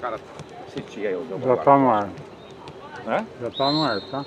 caras assistirem aí o jogo Já agora. tá no ar. Hã? Já tá no ar, tá?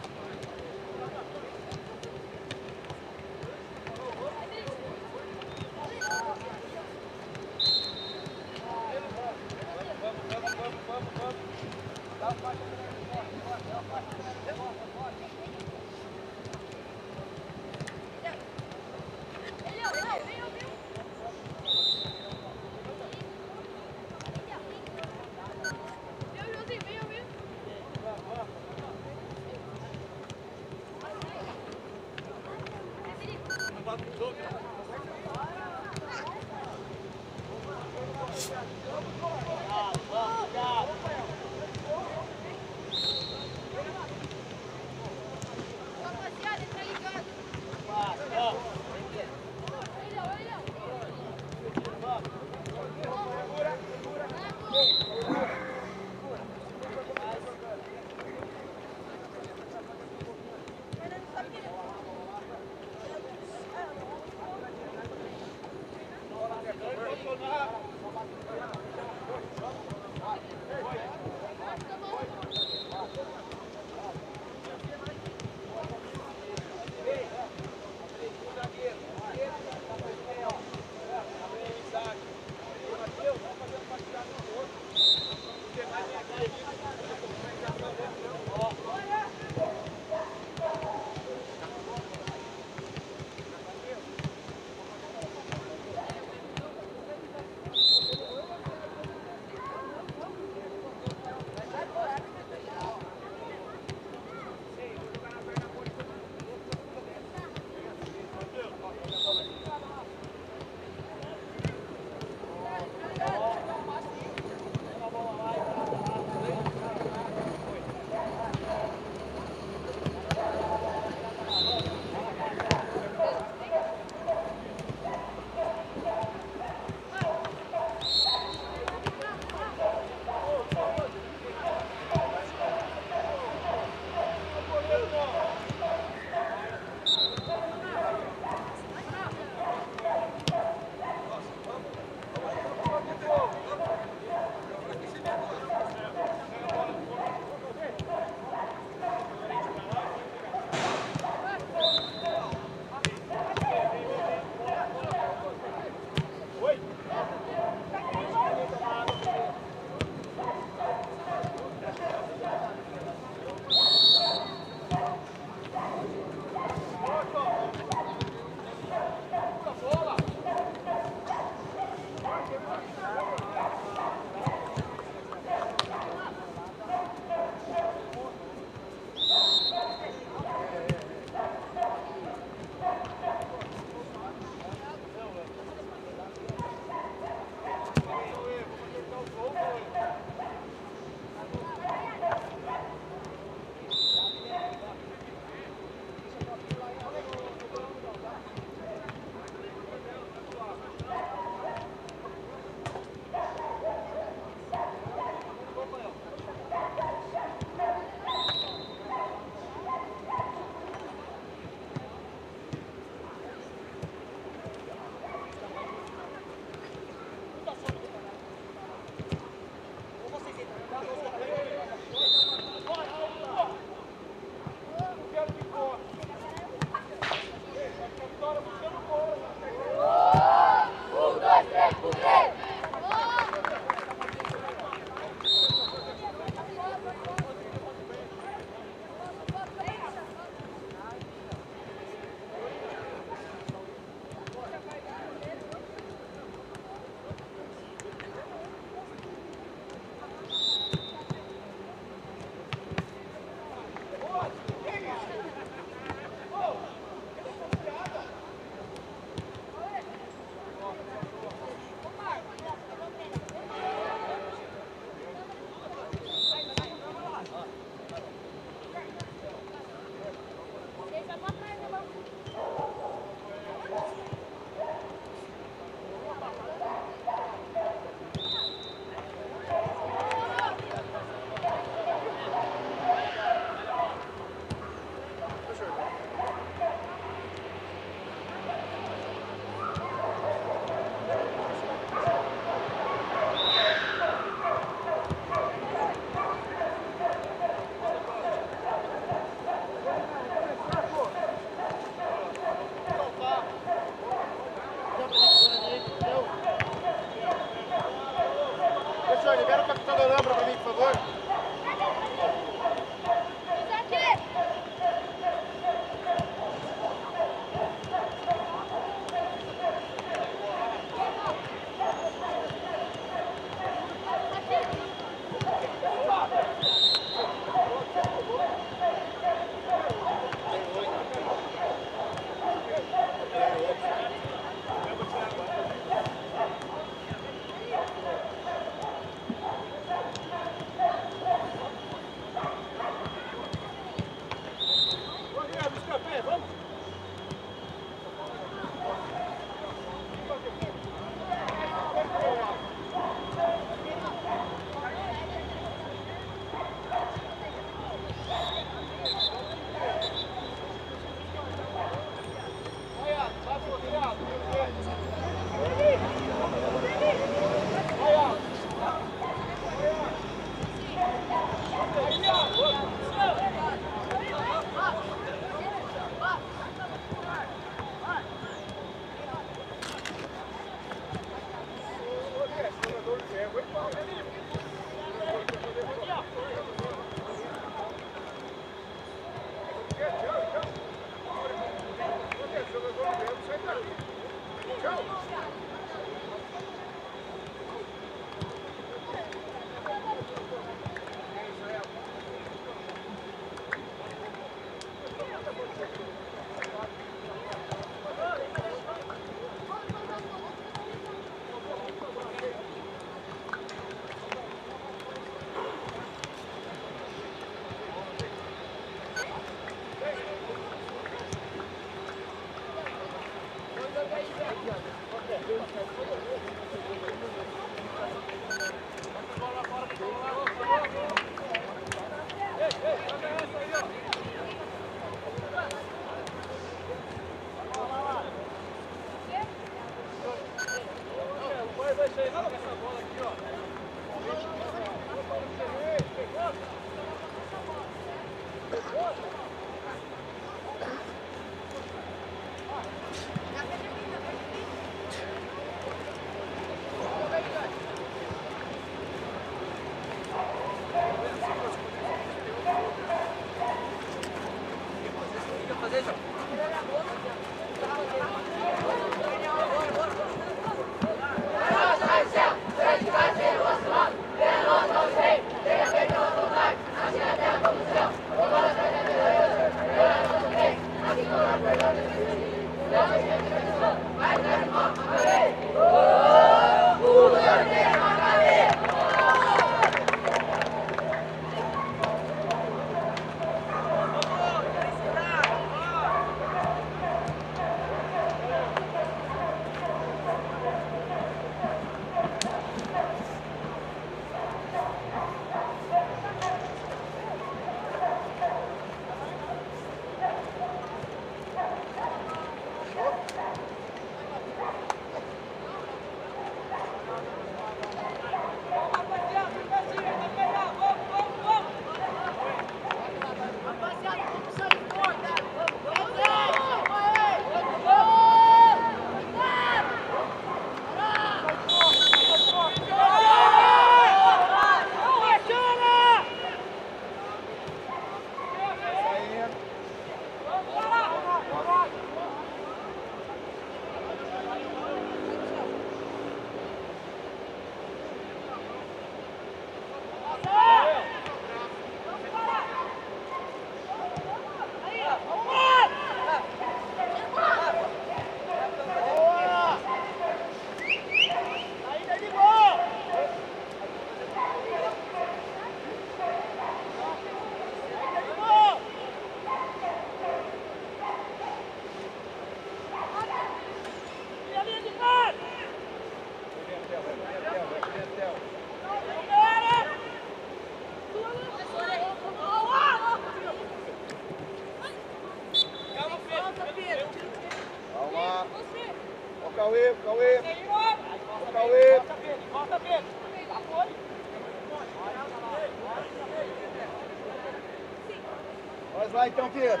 Mas lá então, Pedro.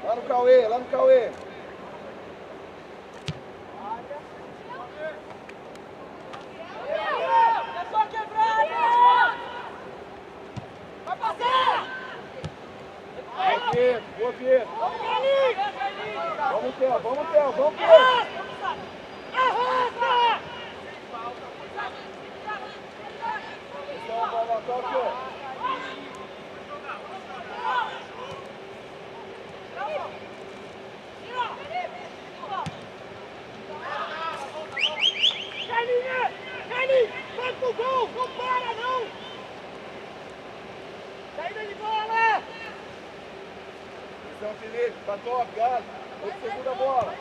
Lá no Cauê, lá no Cauê. Boa, Pedro. Vamos, Theo, vamos, Theo, vamos, Pedro. Então, vai toque. Vai pro gol! Não para, não! Saída de bola! Atenção, Felipe, pra toque, gado. Foi segunda bola.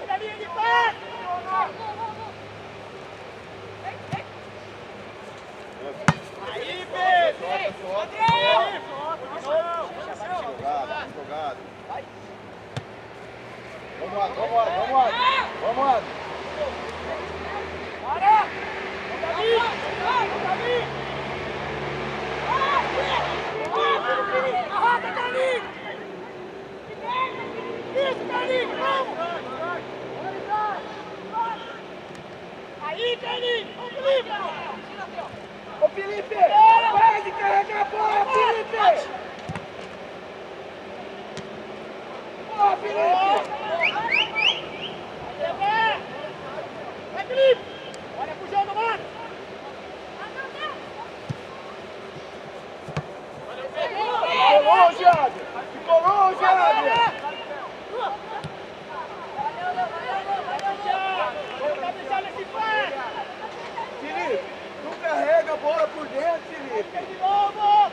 Na linha de passe! Aí, Pedro! Jogado. Vamos. Para! Davi! Arrasta, Carlinhos! Isso, Carlinhos! Vamos! Aí, Carlinhos! Ô, Felipe! Para de carregar a bola, Felipe! Boa, Felipe! Vai, Felipe! Olha pro jogo, mano! Ficou longe, Adrian! Felipe, não carrega a bola por dentro, Felipe! De novo!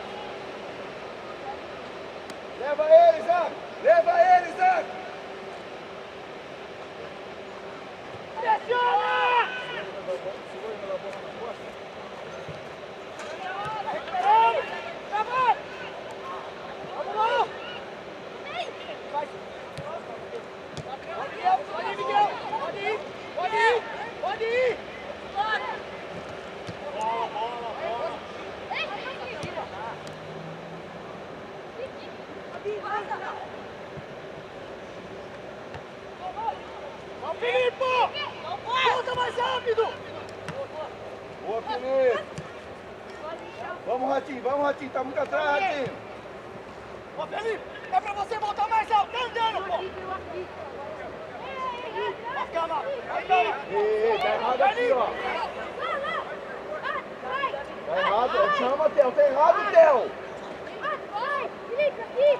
Leva ele, Zac! Pressiona! Recuperando! Trabalho! Vamos lá! Pode ir, Miguel! Pode ir! Vamos, Filipe! Volta mais rápido! Boa, Felipe! Vamos, Ratinho, tá muito atrás, Ratinho! Ô, Felipe, é pra você voltar mais alto, tá andando, pô! Vai, calma! Ei, tá errado aqui, ó! Tá errado, chama, Theo, tá errado, Theo! Vai, Felipe, aqui!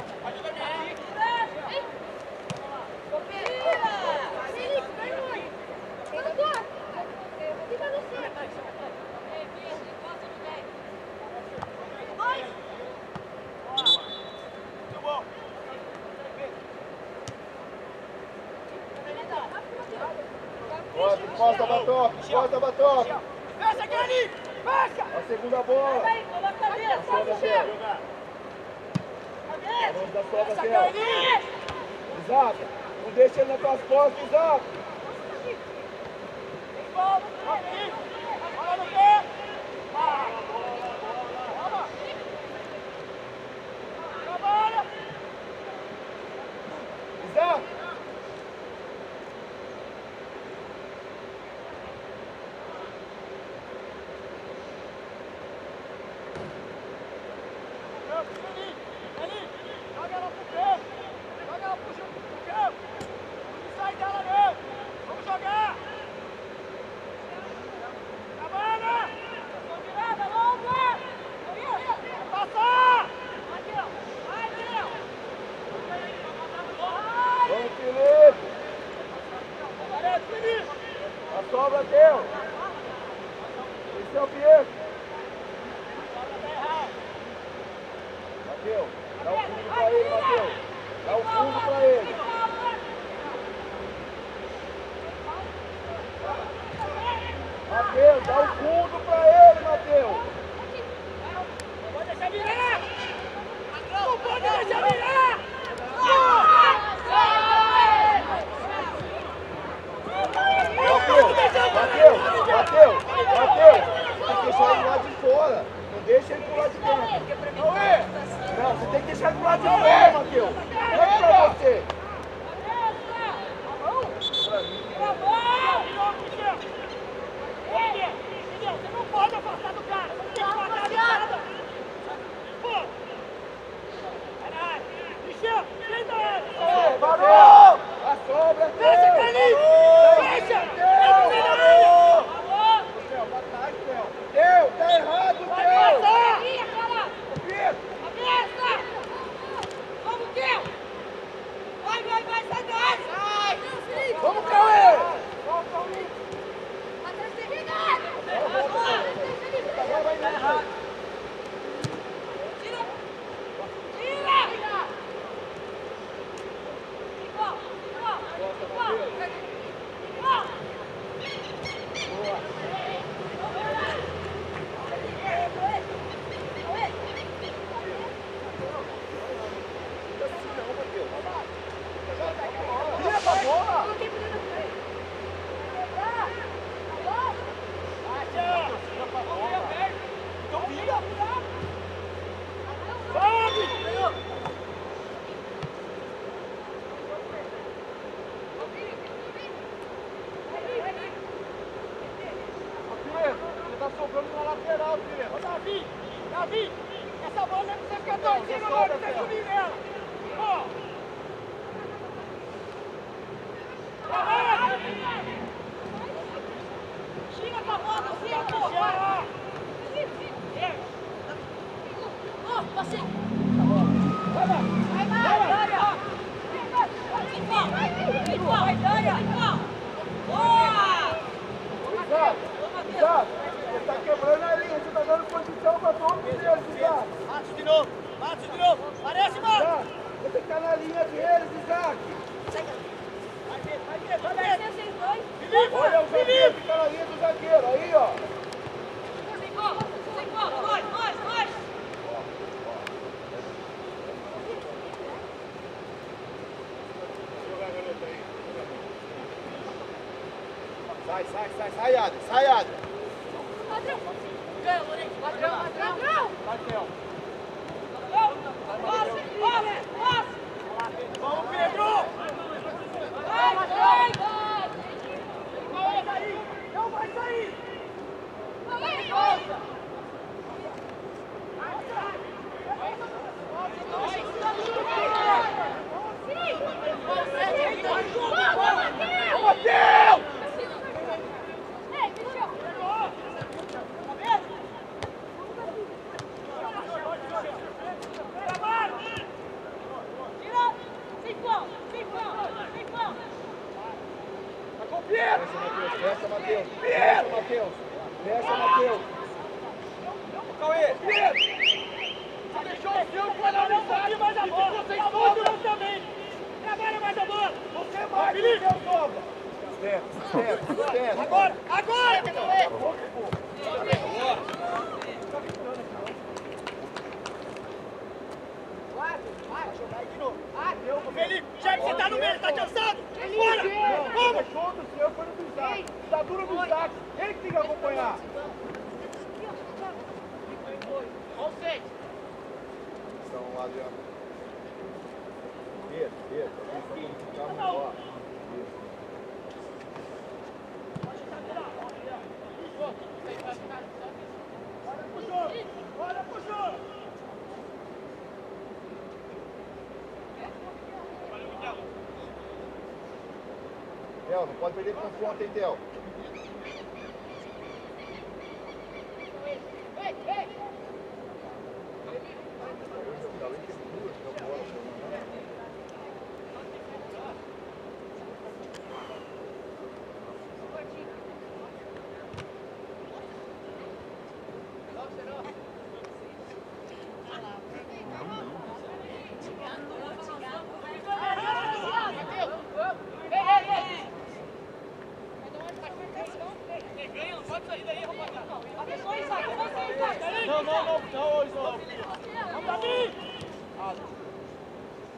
Felipe, vai onde? Agora! Aqui vai você! Vai! Muito bom! Costa, Batoque! Fecha, Gani! Fecha! A segunda bola! Coloca a cabeça! Sobra, Theo! Vamos da sobra, Fecha, Theo! Gani! Isaac, não deixa ele nas tuas costas, Isaac! Bola no pé! Trabalha! Isaac! Joga ela pro campo! Joga ela pro campo! Não sai dela não! Vamos jogar! Trabalha! Virada, longa! Vai passar! Vai, Theo! Vamos, Felipe! Parece, Felipe! A sobra, Theo! Esse é o Pietro! Mateus, dá o fundo pra ele, Mateus! Dá o fundo pra ele! Mateus, dá o fundo pra ele, Mateus! Não pode deixar virar! Não pode deixar virar! Mateus! de pé, Matheus. Não é pra você. Você não pode afastar do cara. Você tem que matar de cara. Pô. Vai na área. Michel, tenta ele. Parou! A sobra, Fecha, Carlinhos. Fecha. Teu, tá errado, Vai Teu! passar. Pedro! Cabeça. Vamos, Teu. Vai, sai daí. Sai. Vamos, Cauê! Agora vai dar errado. Tira. Tira pra bola! Você tá sobrando na lateral, Pedro. Ô, Davi, essa bola não é pra você ficar torcendo agora, pra você subir nela. Ó. Tira pra bola, você, pô. Passei. Vai, Dária. Vai, Dária. Boa. Isaac, você tá quebrando a linha, você tá dando posição pra todos eles, Isaac. Bate de novo. Parece, mano. Isaac, você tá na linha deles, Isaac. Vai ver. Olha o zagueiro que tá na linha do zagueiro, aí, ó. Sem bola, vai. Sai, Adri, sai, Adri. Ladrão. Vai, Theo. Passe. Vamos, Pedro! Não vai sair. Matheus! Fecha, Matheus. Fecha, Matheus. Cauê! Você deixou o seu para analisar mais a bola! Vocês todos também! Trabalha mais a bola! Você vai, Felipe! Desce. Agora! Vai jogar aí de novo! Felipe, já que você tá no meio, tá cansado? Bora! Vamos! O show do seu foi no do Isaac. Tá duro do Isaac. Ele que tem que acompanhar. Então, Adriano. Calma, ó. Olha pro jogo! Theo, não pode perder confronto, hein, Theo?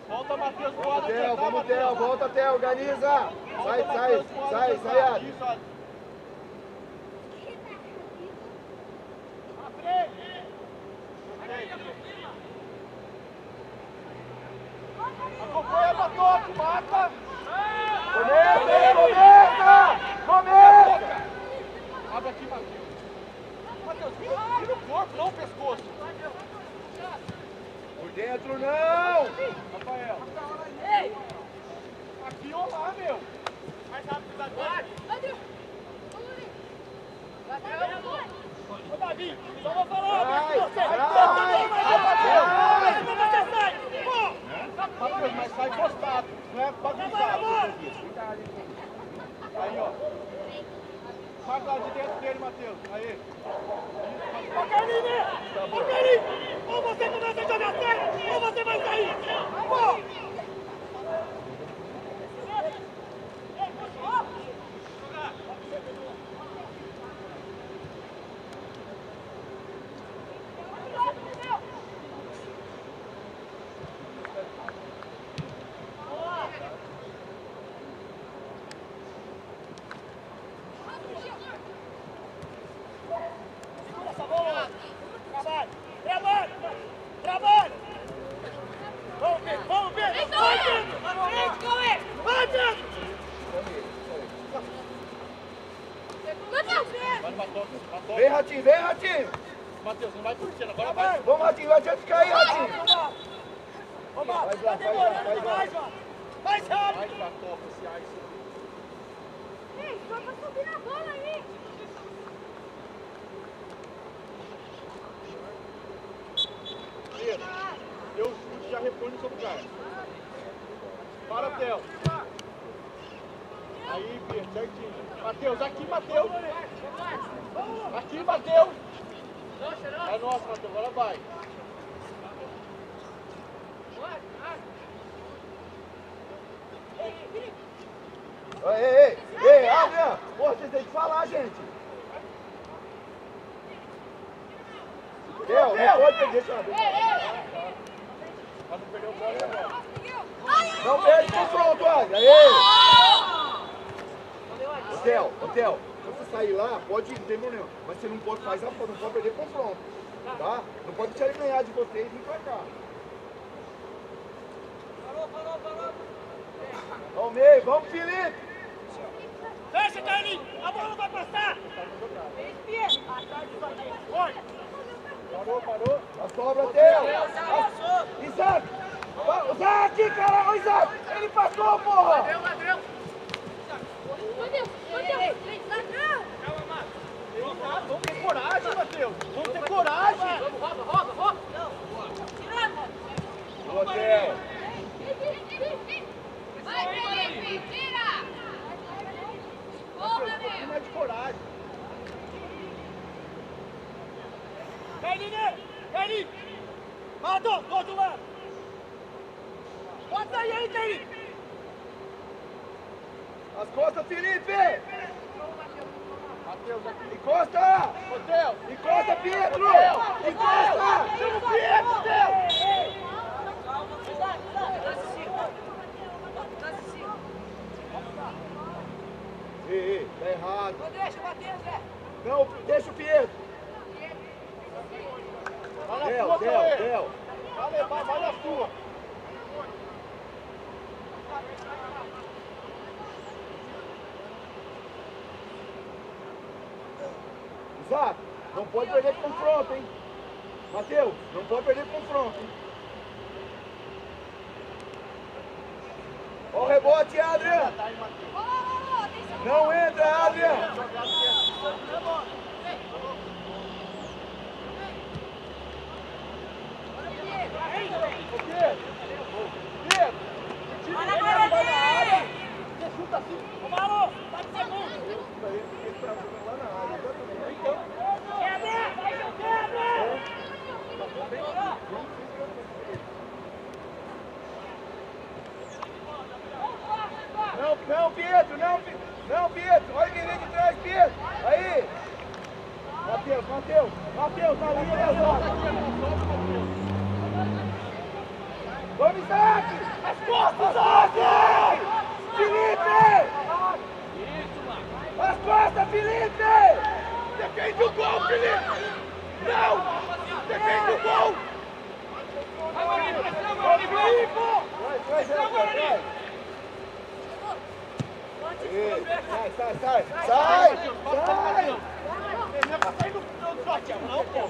Volta, Matheus, vamos, Theo, volta, Theo, organiza! Sai, Adri. corpo, não o pescoço. Por dentro não! Rafael. Aqui ou lá, meu. Mais rápido, Davi. Ô, Davi, só vou falar. Vai, Você sai. Matheus, mas sai postado. Não é bagunçado. Aí, ó. Faz lá de dentro dele, Matheus. Aí. Ô, Carlinhos! Ô, Carlinhos! Ou você começa a jogar sério, ou você vai sair! Pô! Vem, Ratinho, vem, Ratinho! Matheus, não vai curtindo, agora vai! Vamos, Ratinho, não adianta ficar aí, Ratinho! Ô, Matheus, tá demorando demais, mano! Mais rápido! Vai pra toca esse ice. Ei, só pra subir na bola aí. Pedro, deu o chute, já repõe no seu lugar. Para, Theo. Aí, Pedro, certinho. Matheus, aqui, Matheus. Aqui, Matheus. É nosso, Matheus, agora vai. Ei, Adriano. Pô, vocês têm que falar, gente. Theo, não pode perder, deixa eu ver. Mas não perdeu o bola agora. Não perde confronto, Adriano. Theo, se você sair lá, pode ir, não tem problema. Mas você não pode fazer, não pode perder confronto. Tá? Não pode deixar ele ganhar de vocês e vir pra cá. Parou! Vamos, meio, vamos, Felipe! Fecha, Carlinhos! A bola não vai passar! Parou. A sobra, Theo! Isaac! Isaac, cara! Isaac! Ele passou, porra! Matheus! Vamos ter coragem, Matheus! Vamos ter coragem! Rouba! Boa, Theo! Vai, Felipe! Tira! Um pouquinho mais de coragem. Carlinhos! Matou, do outro lado! Pode sair aí, Carlinhos! As costas, Felipe! Matheus aqui. Encosta! Theo! Encosta, Pedro! Encosta! Chama o Pedro, Theo! Ei, tá errado. Não deixa bater, Zé! Não, deixa o Pedro. Vai na sua, Theo. Vai na sua. Isaac, não pode perder confronto, hein? Matheus, não pode perder confronto, hein? Ó o rebote, Adriano. Não entra, Adriano. Pedro, vai na área. Você chuta assim. Ô, Malu, tá de segundo! Lá na área, exatamente. Quebra! Não, Pedro, não, Pedro. Olha quem vem de trás, Pedro. Aí. Matheus, ali, vamos, Isaac! As costas, Isaac! Felipe! As costas, Felipe! Defende o gol, Felipe! Não! Defende o gol! Vai, Sai! Não é pra sair do shot, não, pô!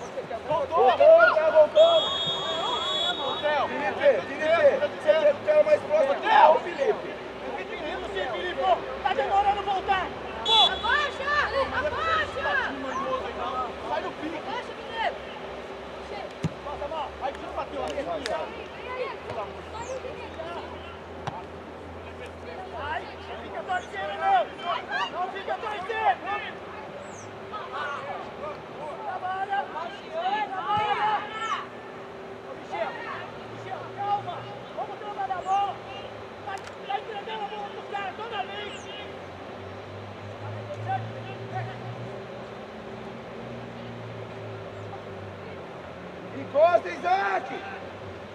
Encosta, Isaac!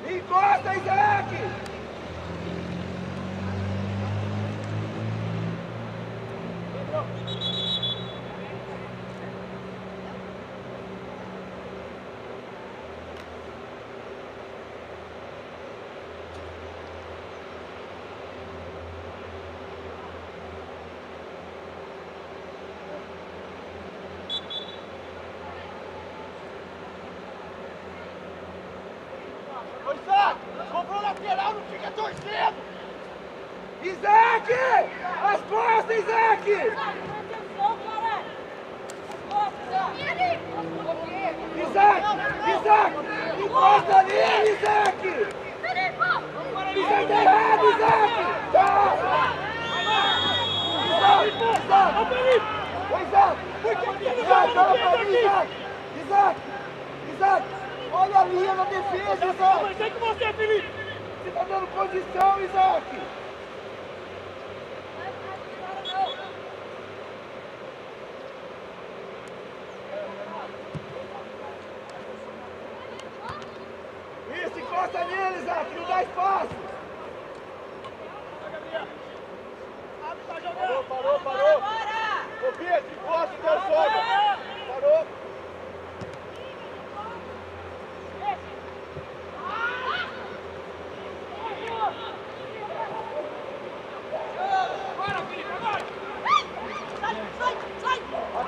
Encosta, Isaac! Isaac, comprou lateral, não fica torcendo! Isaac! As costas, Isaac! Atenção, caralho! Isaac! Isaac! Encosta nele, Isaac! Isaac tá errado, Isaac! Tá! Isaac! Ô, Isaac! Isaac, olha pra mim, Isaac! Isaac! Isaac! Olha a linha na defesa, Isaac! Mas é com você, Felipe! Você tá dando condição, Isaac! Isso, encosta nele, Isaac! Não dá espaço! Parou! Ô, Pedro, encosta o teu sombra! Parou!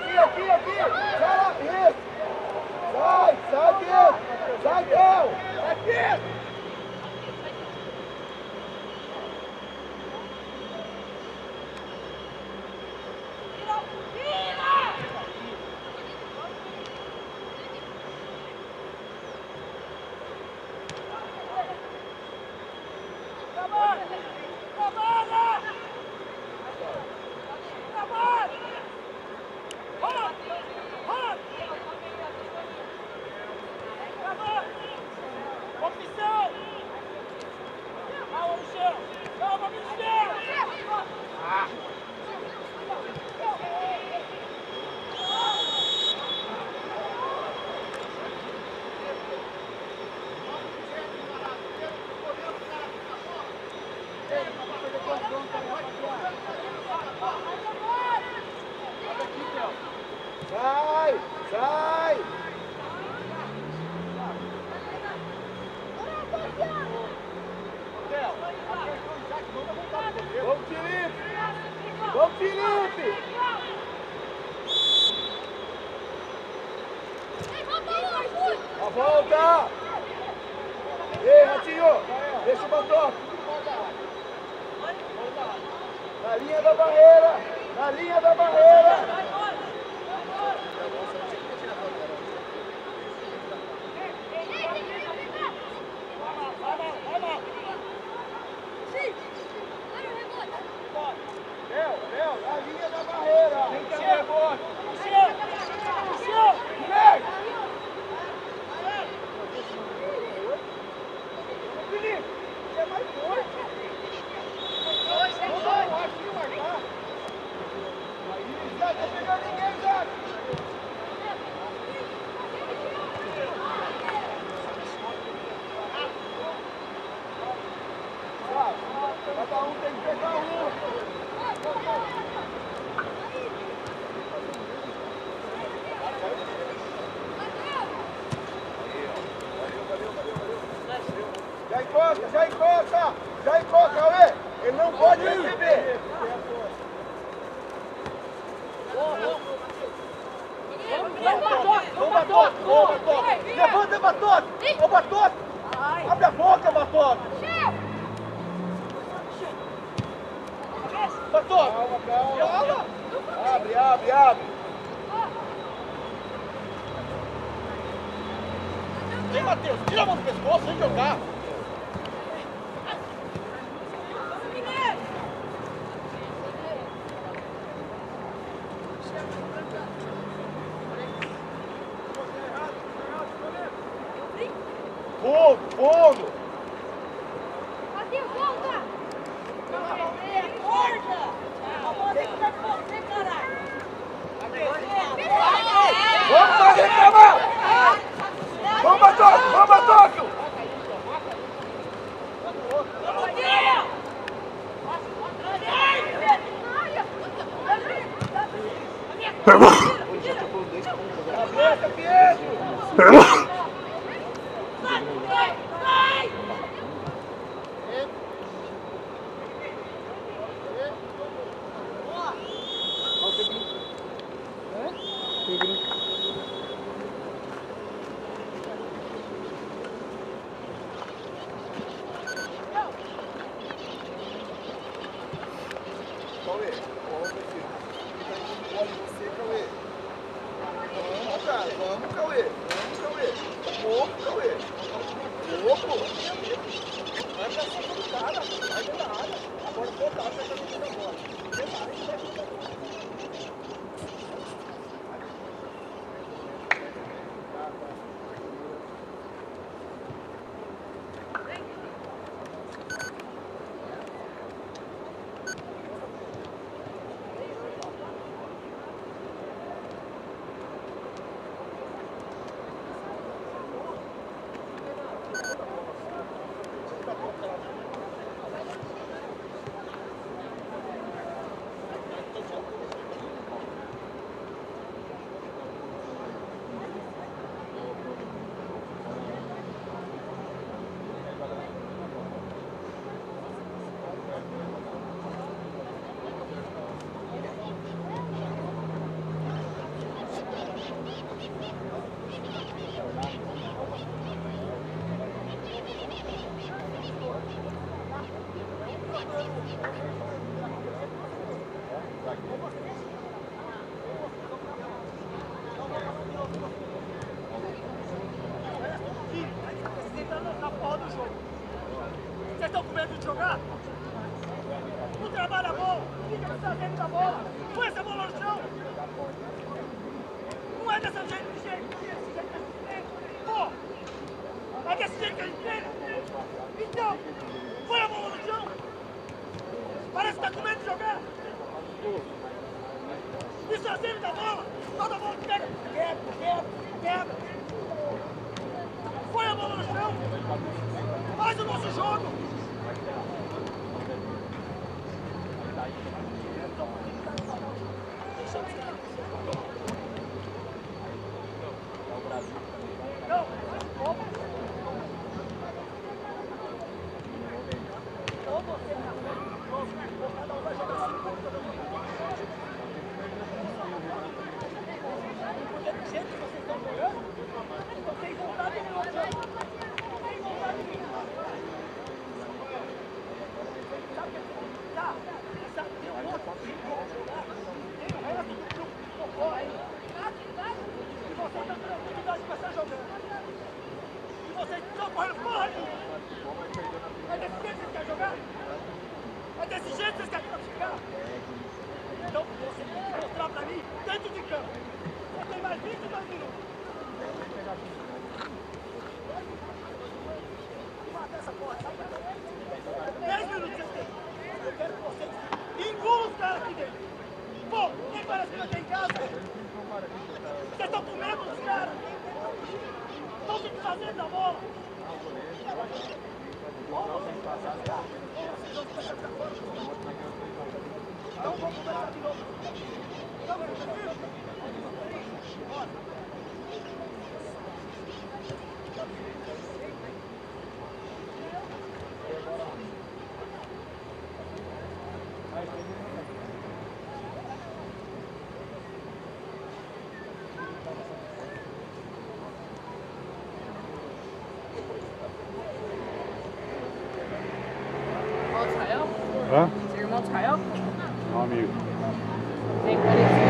Aqui! Sai lá, isso! Sai, Pedro! Sai, Del! Sai, Pedro! Sai! Vamos, Felipe! A volta! Ei, Ratinho! Deixa o batom! Na linha da barreira! Na linha da barreira! Léo, na linha da barreira! Tem que ter rebote! Felipe, você é mais forte! Não vai marcar! Aí, Isaac, não pegou ninguém, Isaac! Cada um tem que pegar um! Já encosta, Cauê! Ele não pode receber! Ô, Batoque! Levanta, Batoque! Ô, Batoque! Abre a boca, Batoque! Batoque! Calma! Abre! Vem, Matheus! Tira a mão do pescoço, vem jogar! Fundo! Matheus, volta! Corta! A bola tem que estar com você, caralho! Vamos fazer reclamar! Vamos, Batoque! Tóquio! Cabeça, Pietro! Cauê, olha você, Cauê. Vamos, cara, vamos, Cauê. Vamos, Cauê. Pouco, Cauê. Pouco. Vai pra cima do cara, vai dentro da área. Agora toda a área vai estar dentro da bola. Na porra do jogo. Vocês estão com medo de jogar? Não trabalha a bola, fica dentro da bola. Põe essa bola no chão. Não é desse jeito. Pô, é desse jeito que a gente treina. Então, põe a bola no chão. Parece que tá com medo de jogar. Isso é dentro da bola. Toda bola que pega. Quebra. Põe a bola no chão. Faz o nosso jogo. É desse jeito que vocês querem classificar? Então você tem que mostrar pra mim dentro de campo. Você tem mais 22 minutos. Mata essa porra. 10 minutos vocês têm. Eu quero que vocês engulam os caras aqui dentro. Pô, nem parece que eu tenho em casa. Vocês estão com medo dos caras. Estão se desfazendo da bola. Então vamos começar de novo. Hã? Seu irmão de Israel? Um amigo. Tem parecido.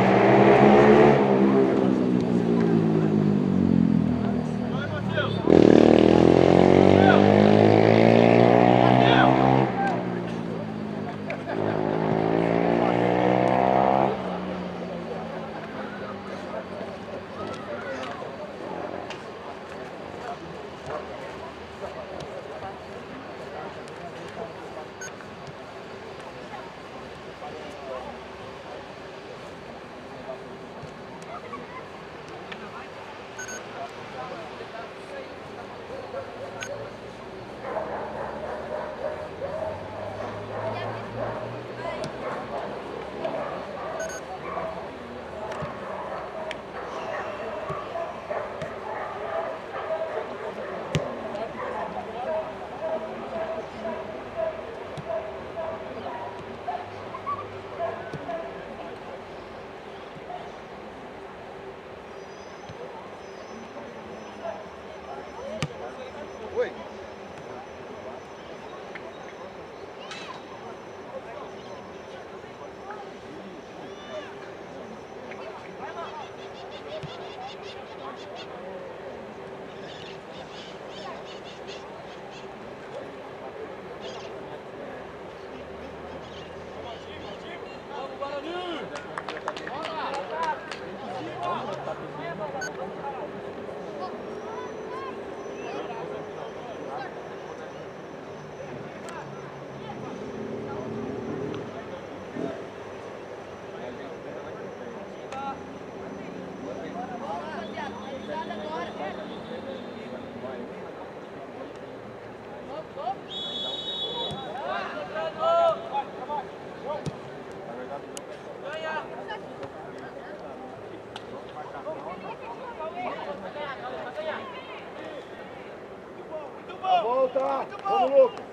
tá. Vamos, Lucas.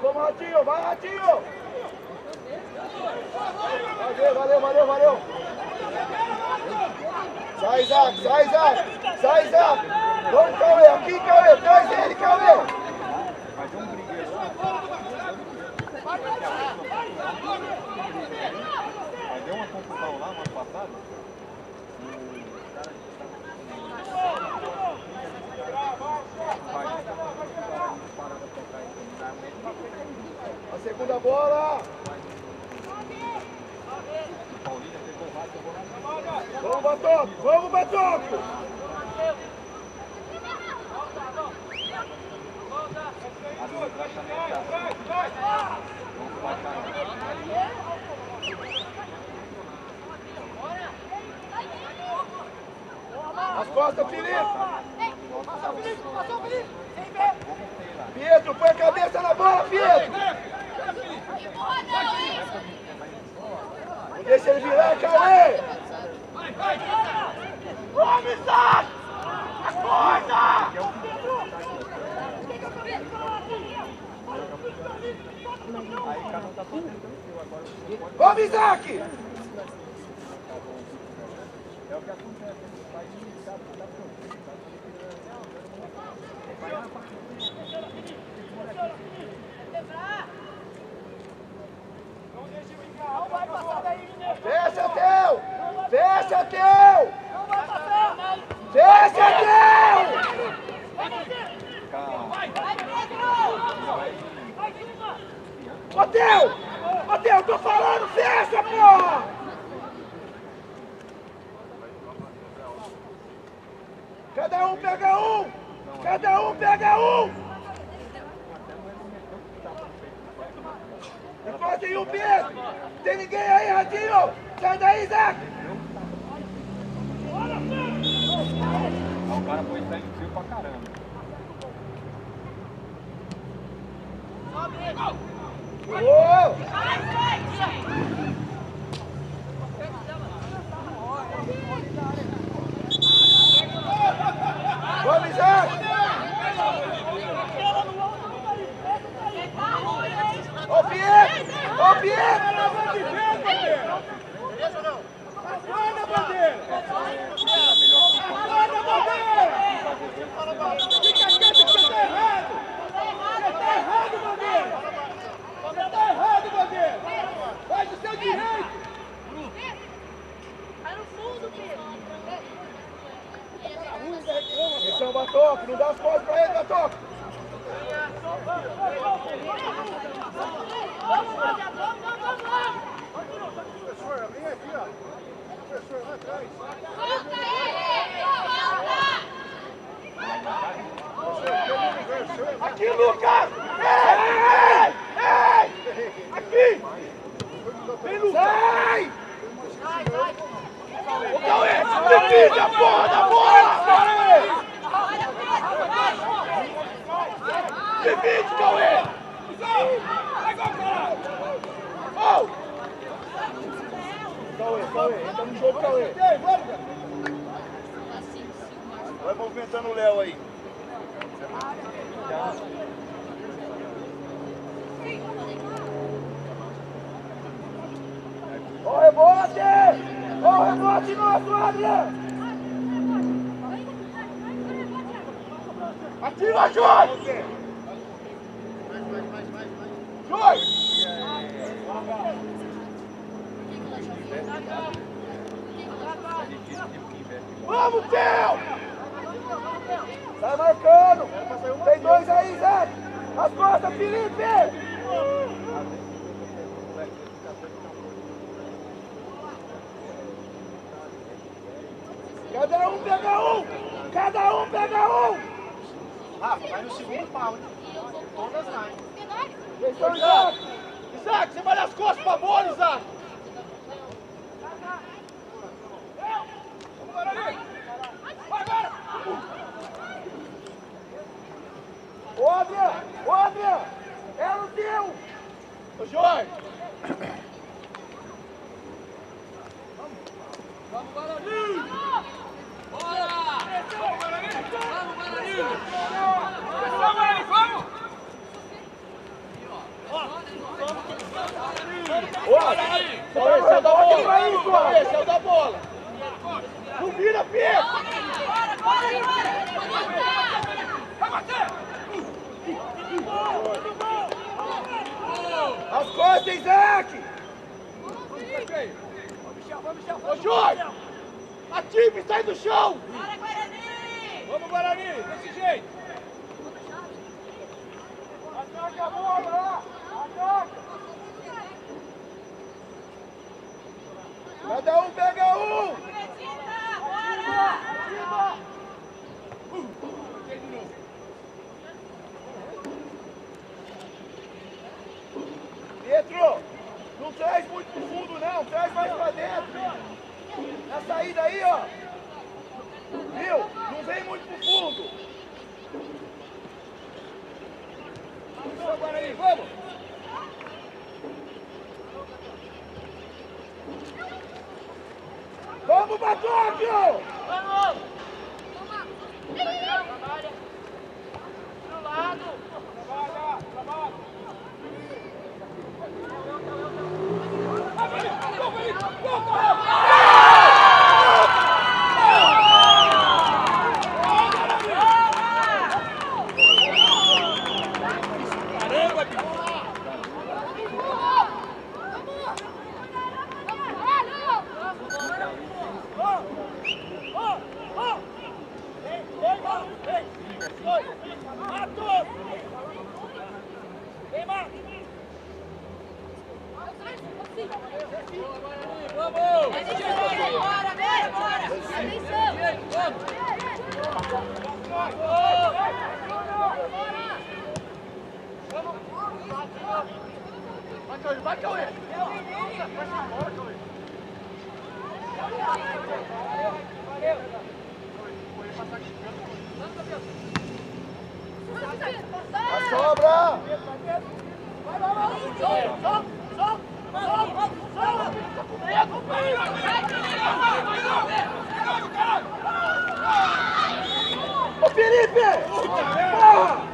Vamos, Ratinho. Vai, Ratinho. Valeu. Sai, Isaac. Vamos, Cauê. Aqui, Cauê. Traz ele, Cauê. Mas deu uma confusão lá no ano passado. A segunda bola. Vamos, Batoco. As costas, Felipe. Passou, Felipe. Sem ver. Pietro, põe a cabeça na bola, Pietro. Não deixa ele virar, Cauê. Vamos, Isaac! Acorda! Vamos, Isaac! Não vai passar daí, né? Fecha, Teu! Fecha, Teu! Não vai passar! Fecha, Teu! Ô, Teu, tô falando, fecha, porra! Cada um pega um! Cada um pega um! Encosta em um, Pedro! Tem ninguém aí, Ratinho! Sai daí, Isaac! O cara foi sangue frio pra caramba. Vamos, Isaac! Ô, Pietro! Ô, Pietro! Beleza ou não? Aguarda, bandeira! Aguarda, bandeira! Fica quieto que você tá errado! Você tá errado, bandeira! Você tá errado, bandeira! Faz o seu direito! Tá no fundo, Pedro. Esse é o Batoco, não dá as costas pra ele, Batoco! Vamos, vamos! Professor, vem aqui, ó. Professor, lá atrás. Volta aí! Volta! Aqui, Lucas! Ei! Aqui! Vem, Lucas! Sai! Ô, Cauê! Defende a porra da bola! Defende, Cauê! Oh! Cauê, entra no jogo, Cauê! Vai movimentando o Léo aí. Ó, rebote! Ó, rebote nosso, Adriano! Ativa, Jorge! Jorge! Vamos, Theo! Tá marcando! Tem dois aí, Zé! As costas, Felipe! Cada um pega um! Cada um pega um! Rafa, vai no segundo pau, hein? Todas vai. Atenção, Isaac! Isaac, você vai nas costas pra bola, Isaac! Ô, Adriano! Ô, Adriano! É o teu! Ô, Jorge! Vamos, Guarani! Bora! Esse é o da bola! Esse é o da bola! Não vira, Pedro! As costas, Isaac! Ô, Jorge! Ative, sai do chão! Vamos, Guarani, desse jeito. Ataca a bola lá. Ataca. Cada um pega um! Pietro, não traz muito pro fundo não, traz mais pra dentro. Na saída aí, ó. Viu? Não vem muito pro fundo. Vamos, Guarani, vamos. Vamos, Batóquio! Vamos! Trabalha! Pro lado! Trabalha, trabalha. Vai, Cauê! A sobra! Ô, Felipe! Porra!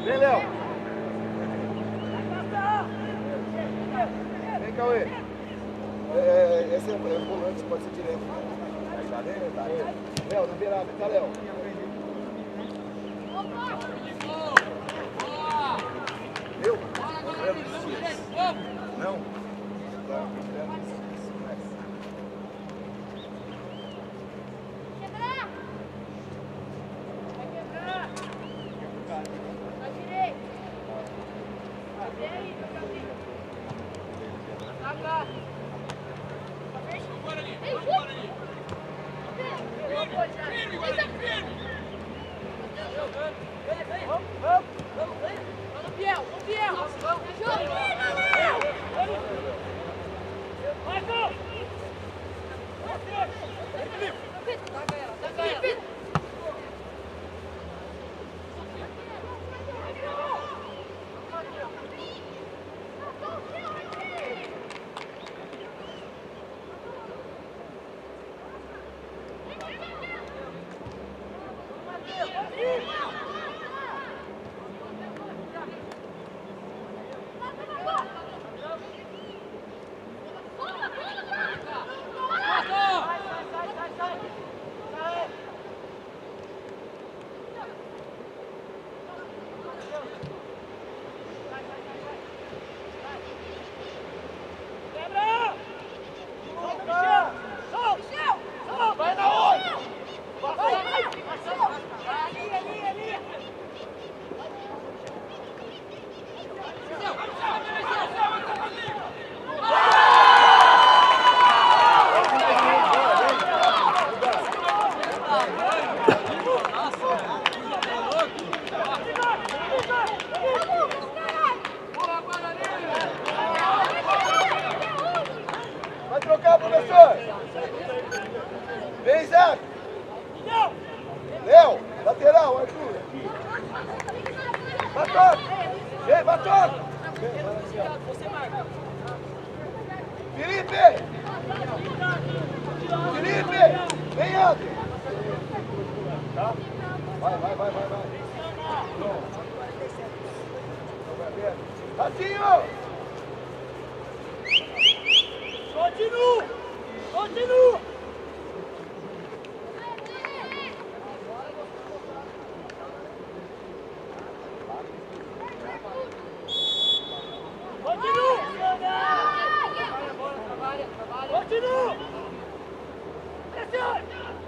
Vem, Léo. Vem, Cauê. Esse é o volante, pode ser direto. Tá dentro? Tá dentro. Léo, na beirada, tá, Léo? Viu? Não? Vai trocar, professor! Vem, Isaac! Léo, lateral, Arthur! Batom! Ei, batom! Felipe! Felipe! Vem, André! Tá? Vai. Ratinho! Continua! Continua!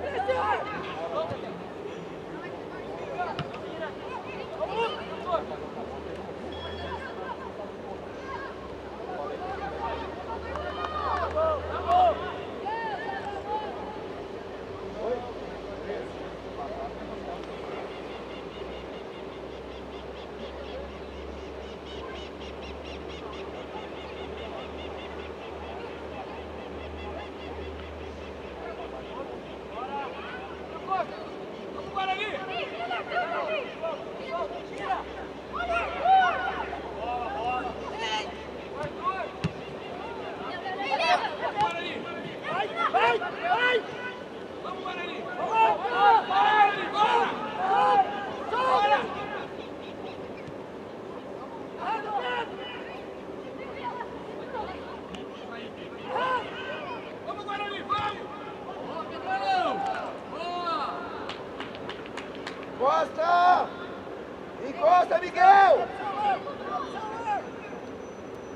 Pressione! Vai! Vamos, Guarani! Vamos, Guarani! Vamos! Boa, Pedrão! Boa! Encosta! Encosta, Miguel!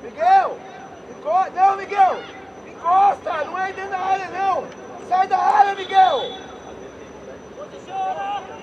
Miguel! Não, Miguel! Encosta! Não é dentro da área, não! Sai da área, Miguel! Posiciona!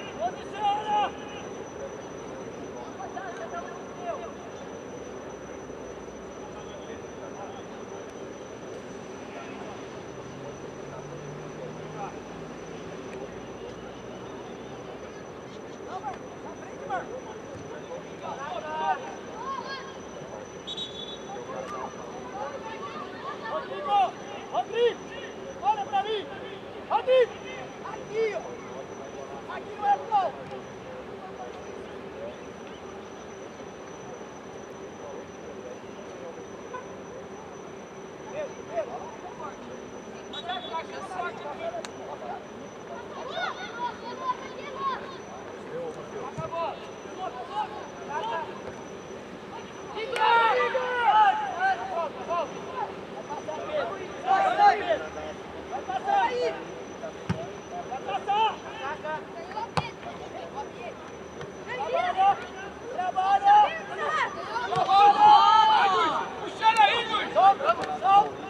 Rodrigo! Olha pra mim! Rodrigo! Aqui, ó! Aqui não é gol! Trabalha! Solta!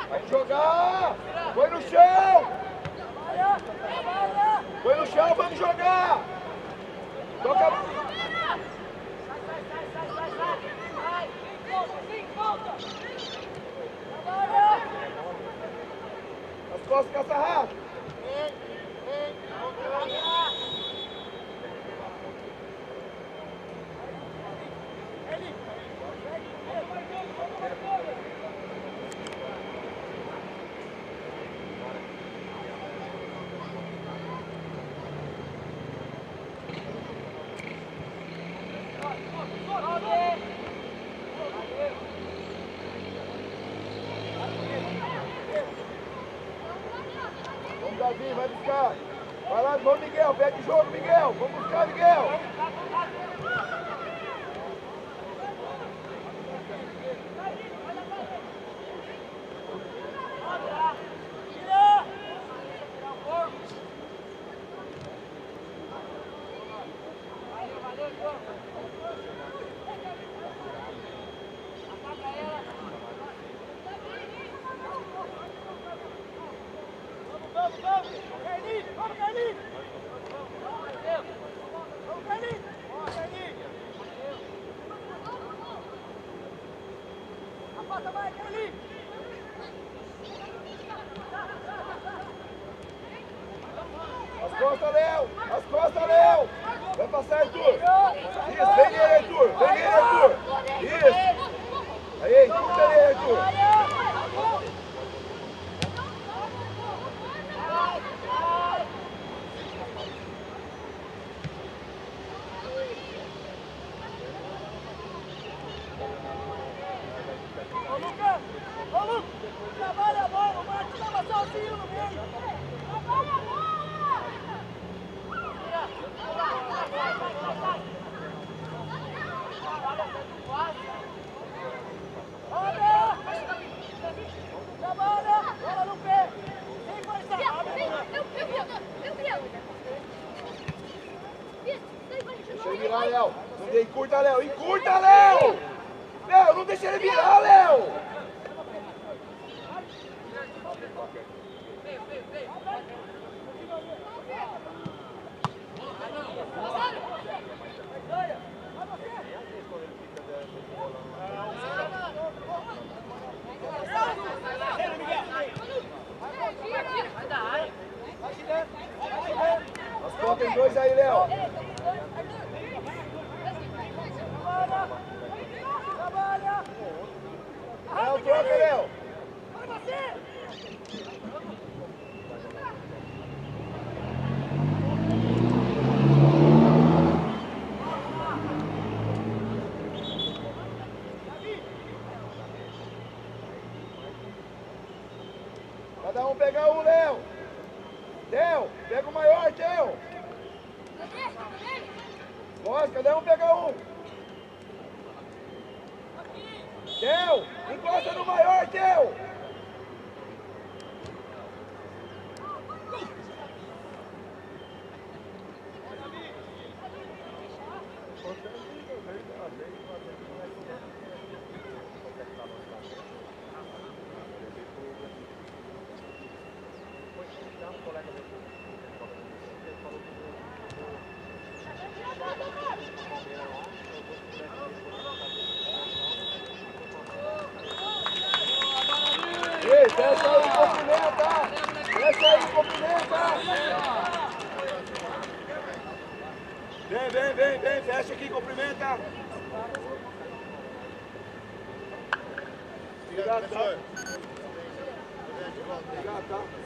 Vai jogar! Foi no chão! Foi no chão, vamos jogar! Toca! As costas, caça-rato! Vamos, Davi, vai buscar. Vai lá, vamos, Miguel. Pega o jogo, Miguel. Vamos buscar, Miguel. As costas, Léo! As costas, Léo! Vai passar, Arthur! Isso, vem nele, Arthur! Vem nele, Arthur! Isso! Aí, curta nele, Arthur! Ô, Lucas! Ô, Lucas! Trabalha a bola! O Marcos estava sozinho no meio! Trabalha a bola! Olha! Trabalha! Bola no pé! Quem vai sair? Deixa ele virar, Léo! Não tem encurta, Léo! Encurta, Léo! Léo, não deixa ele virar, Léo! dois aí, Léo. Léo, troca, Léo. Cada um pegar um, Léo. Léo, pega o maior, Léo. Nossa, cada um pega um. Léo, encosta no maior, Léo. Ei, fecha aí, cumprimenta! Fecha aí, cumprimenta! Vem, fecha aqui, cumprimenta! Obrigado, tá? Obrigado, tá?